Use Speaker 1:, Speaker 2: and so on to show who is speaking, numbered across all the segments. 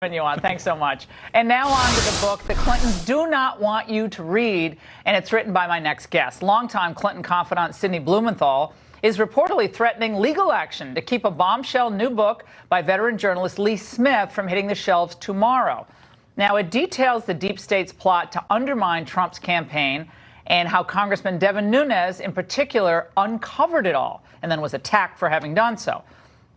Speaker 1: You on. Thanks so much. And now on to the book The Clintons Do Not Want You to Read, and it's written by my next guest. Longtime Clinton confidant Sidney Blumenthal is reportedly threatening legal action to keep a bombshell new book by veteran journalist Lee Smith from hitting the shelves tomorrow. Now, it details the deep state's plot to undermine Trump's campaign and how Congressman Devin Nunes, in particular, uncovered it all and then was attacked for having done so.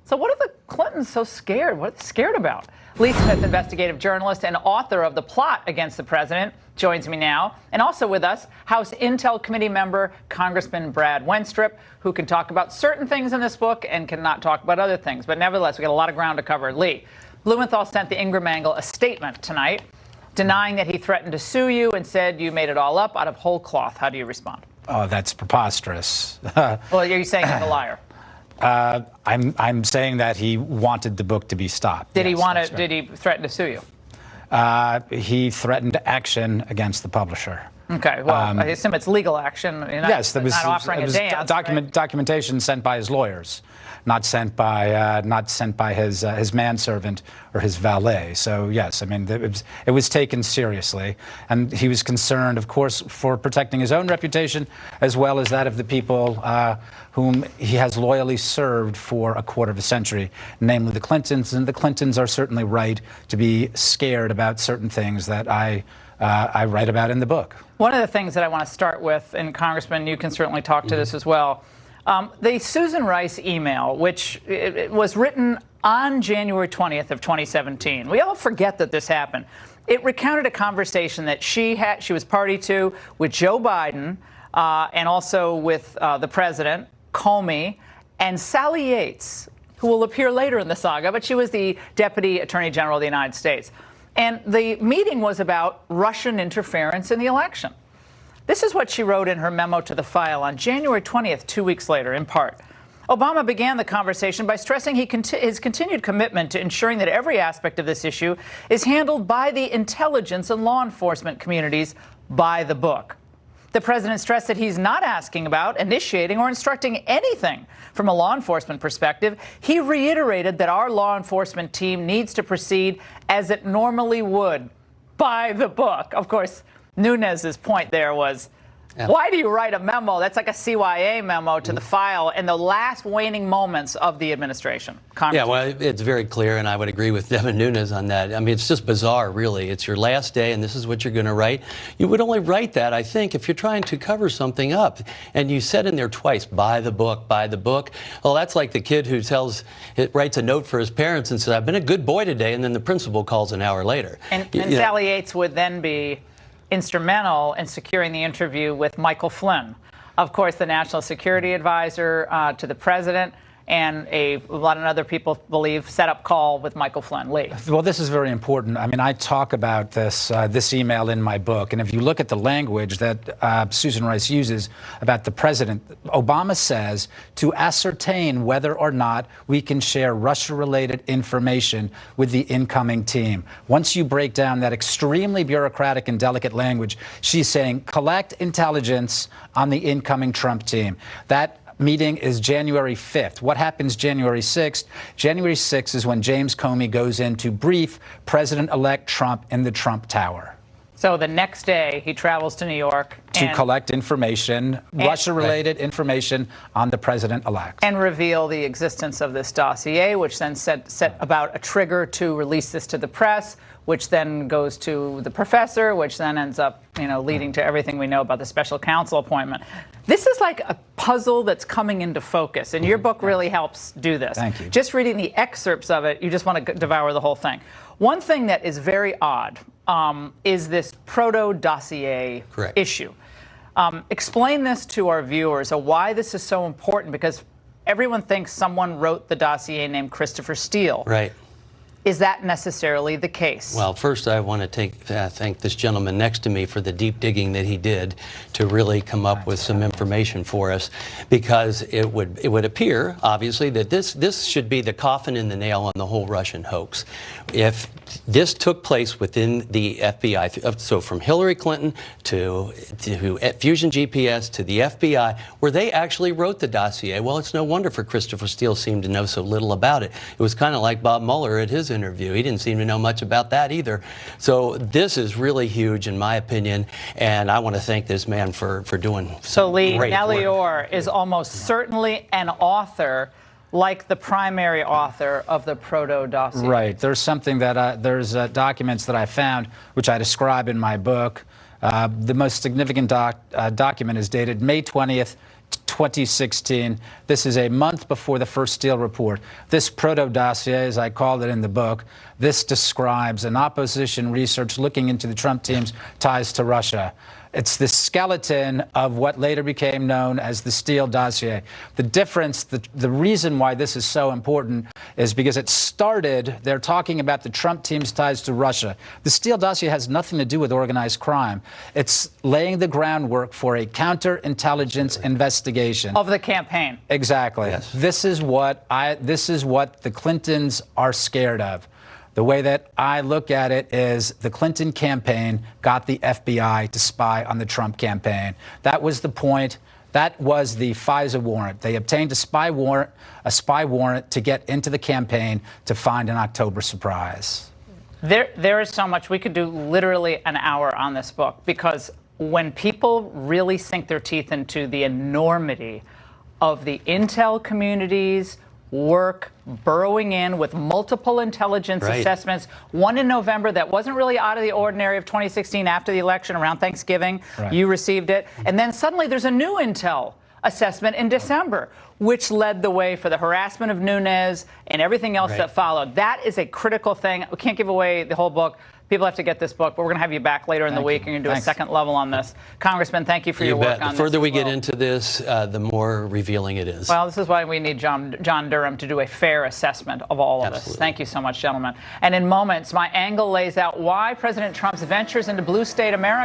Speaker 1: So what are the Clintons so scared? What are they scared about? Lee Smith, investigative journalist and author of The Plot Against the President, joins me now. And also with us, House Intel Committee member Congressman Brad Wenstrup, who can talk about certain things in this book and cannot talk about other things. But nevertheless, we got a lot of ground to cover. Lee, Blumenthal sent the Ingraham angle a statement tonight denying that he threatened to sue you and said you made it all up out of whole cloth. How do you respond?
Speaker 2: Oh, that's preposterous.
Speaker 1: Well, are you saying he's a liar?
Speaker 2: I'm saying that he wanted the book to be stopped.
Speaker 1: Did he want it? Right. Did he threaten to sue you?
Speaker 2: He threatened action against the publisher.
Speaker 1: Okay. Well, I assume it's legal action.
Speaker 2: Yes, there was,
Speaker 1: not offering a dance,
Speaker 2: documentation sent by his lawyers, not sent by his manservant or his valet. So yes, I mean it was taken seriously, and he was concerned, of course, for protecting his own reputation as well as that of the people whom he has loyally served for a quarter of a century, namely the Clintons. And the Clintons are certainly right to be scared about certain things that I write about in the book.
Speaker 1: One of the things that I want to start with, and Congressman, you can certainly talk to this as well, the Susan Rice email, which it was written on January 20th of 2017. We all forget that this happened. It recounted a conversation that she was party to with Joe Biden and also with the president, Comey, and Sally Yates, who will appear later in the saga, but she was the Deputy Attorney General of the United States. And the meeting was about Russian interference in the election. This is what she wrote in her memo to the file on January 20th, 2 weeks later, in part. Obama began the conversation by stressing his continued commitment to ensuring that every aspect of this issue is handled by the intelligence and law enforcement communities by the book. The president stressed that he's not asking about, initiating, or instructing anything from a law enforcement perspective. He reiterated that our law enforcement team needs to proceed as it normally would by the book. Of course, Nunes's point there was, why do you write a memo? That's like a CYA memo to the file in the last waning moments of the administration.
Speaker 3: Yeah, well, it's very clear, and I would agree with Devin Nunes on that. I mean, it's just bizarre, really. It's your last day, and this is what you're going to write. You would only write that, I think, if you're trying to cover something up. And you said in there twice, buy the book, buy the book. Well, that's like the kid who writes a note for his parents and says, I've been a good boy today, and then the principal calls an hour later.
Speaker 1: And Sally Yates would then be instrumental in securing the interview with Michael Flynn, of course, the national security advisor to the president, and a lot of other people believe set-up call with Michael Flynn. Lee.
Speaker 2: Well, this is very important. I mean, I talk about this email in my book, and if you look at the language that Susan Rice uses about the president, Obama says to ascertain whether or not we can share Russia-related information with the incoming team. Once you break down that extremely bureaucratic and delicate language, she's saying collect intelligence on the incoming Trump team. That meeting is January 5th. What happens January 6th? January 6th is when James Comey goes in to brief President-elect Trump in the Trump Tower.
Speaker 1: So the next day, he travels to New York
Speaker 2: to collect information, Russia-related information on the president-elect.
Speaker 1: And reveal the existence of this dossier, which then set about a trigger to release this to the press, which then goes to the professor, which then ends up, leading to everything we know about the special counsel appointment. This is like a puzzle that's coming into focus, and your book really helps do this.
Speaker 2: Thank you.
Speaker 1: Just reading the excerpts of it, you just want to devour the whole thing. One thing that is very odd is this proto-dossier issue. Explain this to our viewers, why this is so important, because everyone thinks someone wrote the dossier named Christopher Steele.
Speaker 3: Right.
Speaker 1: Is that necessarily the case?
Speaker 3: Well, first I want to thank this gentleman next to me for the deep digging that he did to really come up with some information for us, because it would appear, obviously, that this should be the coffin in the nail on the whole Russian hoax. If this took place within the FBI, so from Hillary Clinton to Fusion GPS to the FBI, where they actually wrote the dossier, well, it's no wonder for Christopher Steele seemed to know so little about it. It was kind of like Bob Mueller at his News interview. He didn't seem to know much about that either. So this is really huge, in my opinion, and I want to thank this man for doing
Speaker 1: so Lee,
Speaker 3: great
Speaker 1: Nellie
Speaker 3: work.
Speaker 1: Orr is almost certainly an author, like the primary author of the Proto dossier.
Speaker 2: Right. There's something that there's documents that I found, which I describe in my book. The most significant document is dated May 20th, 2016. This is a month before the first Steele report. This Proto dossier, as I called it in the book, this describes an opposition research looking into the Trump team's ties to Russia. It's the skeleton of what later became known as the Steele dossier. The difference, the reason why this is so important is because it started, they're talking about the Trump team's ties to Russia. The Steele dossier has nothing to do with organized crime. It's laying the groundwork for a counterintelligence investigation.
Speaker 1: Of the campaign.
Speaker 2: Exactly.
Speaker 3: Yes.
Speaker 2: This is what the Clintons are scared of. The way that I look at it is the Clinton campaign got the FBI to spy on the Trump campaign. That was the point. That was the FISA warrant. They obtained a spy warrant to get into the campaign to find an October surprise.
Speaker 1: There is so much. We could do literally an hour on this book, because when people really sink their teeth into the enormity of the intel community's work burrowing in with multiple intelligence assessments, one in November that wasn't really out of the ordinary of 2016 after the election around Thanksgiving.
Speaker 2: Right.
Speaker 1: You received it. And then suddenly there's a new intel assessment in December, which led the way for the harassment of Nunes and everything else that followed. That is a critical thing. We can't give away the whole book. People have to get this book, but we're going to have you back later in the week. You're going to do a second level on this. Congressman, thank you for your work on this.
Speaker 3: The further we
Speaker 1: as well.
Speaker 3: get into this, the more revealing it is.
Speaker 1: Well, this is why we need John Durham to do a fair assessment of all of this. Thank you so much, gentlemen. And in moments, my angle lays out why President Trump's ventures into blue state America